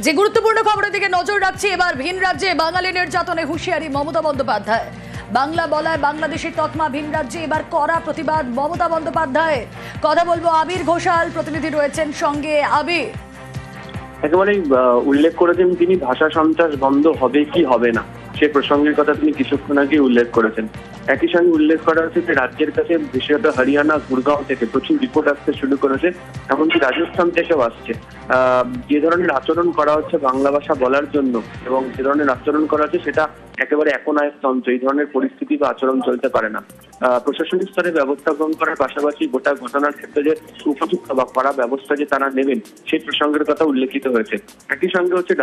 যে গুরুত্বপূর্ণ খবরের দিকে নজর রাখছি এবার ভিন রাজ্যে বাঙালি নির্যাতনে হুঁশিয়ারি মমতা বন্দ্যোপাধ্যায়। বাংলা বলায় বাংলাদেশের তকমা, ভিন রাজ্যে এবার কড়া প্রতিবাদ মমতা বন্দ্যোপাধ্যায়। কথা বলবো আবির ঘোষাল, প্রতিনিধি রয়েছেন সঙ্গে। আবির, একেবারেই উল্লেখ করেছেন তিনি ভাষা সন্ত্রাস বন্ধ হবে কি হবে না সে প্রসঙ্গের কথা তিনি কিছুক্ষণ আগে উল্লেখ করেছেন। একই সঙ্গে উল্লেখ করা হচ্ছে যে রাজ্যের কাছে বিশেষত হরিয়ানা গুরগাঁও থেকে প্রচুর রিপোর্ট আসতে শুরু করেছে, এমনকি রাজস্থান থেকেও আসছে। যে ধরনের আচরণ করা হচ্ছে বাংলা ভাষা বলার জন্য এবং যে ধরনের আচরণ করা হচ্ছে সেটা একেবারে একনায়কতন্ত্র, এই ধরনের পরিস্থিতি বা আচরণ চলতে পারে না। প্রশাসনিক স্তরে ব্যবস্থা গ্রহণ করার পাশাপাশি গোটা ঘটনার ক্ষেত্রে যে উপযুক্ত বা কড়া ব্যবস্থা যে তারা নেবেন সেই প্রসঙ্গের কথা উল্লেখিত হয়েছে। একই সঙ্গে হচ্ছে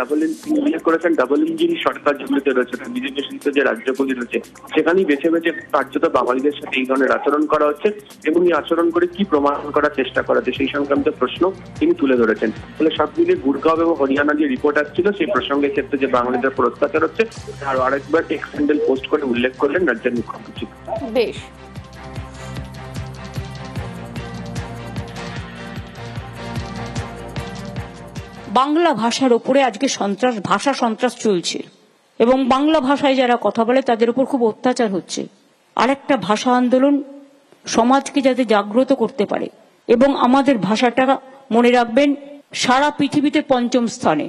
উল্লেখ করেছেন ডাবল ইঞ্জিন সরকার যেগুলিতে রয়েছে, বিজেপি শাসিত যে রাজ্যগুলি রয়েছে সেখানেই বেছে বেছে কার্যত বাঙালিদের সাথে এই ধরনের আচরণ করা হচ্ছে এবং এই আচরণ করে কি প্রমাণ করার চেষ্টা করা হচ্ছে সেই সংক্রান্ত প্রশ্ন তিনি তুলে ধরেছেন। ফলে সব মিলিয়ে গুরগাঁও এবং হরিয়ানা যে রিপোর্ট আসছিল সেই প্রসঙ্গের ক্ষেত্রে যে বাঙালিদের উপর অত্যাচার হচ্ছে আর আরেকবার টেক্সট হ্যান্ডেল পোস্ট করে উল্লেখ করলেন রাজ্যের মুখ্যমন্ত্রী। বেশ, বাংলা ভাষার উপরে আজকে ভাষা সন্ত্রাস চলছে এবং বাংলা ভাষায় যারা কথা বলে তাদের উপর খুব অত্যাচার হচ্ছে। আরেকটা ভাষা আন্দোলন সমাজকে যাতে জাগ্রত করতে পারে এবং আমাদের ভাষাটা মনে রাখবেন সারা পৃথিবীতে ৫ম স্থানে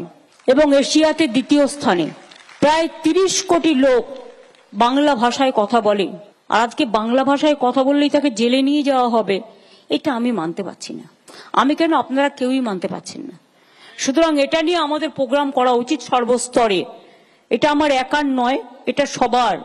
এবং এশিয়াতে ২য় স্থানে। প্রায় ৩০ কোটি লোক বাংলা ভাষায় কথা বলে, আর আজকে বাংলা ভাষায় কথা বললেই তাকে জেলে নিয়ে যাওয়া হবে, এটা আমি মানতে পারছি না। আমি কেন, আপনারা কেউই মানতে পারছেন না। সুতরাং এটা নিয়ে আমাদের প্রোগ্রাম করা উচিত সর্বস্তরে। এটা আমার একার নয়, এটা সবার।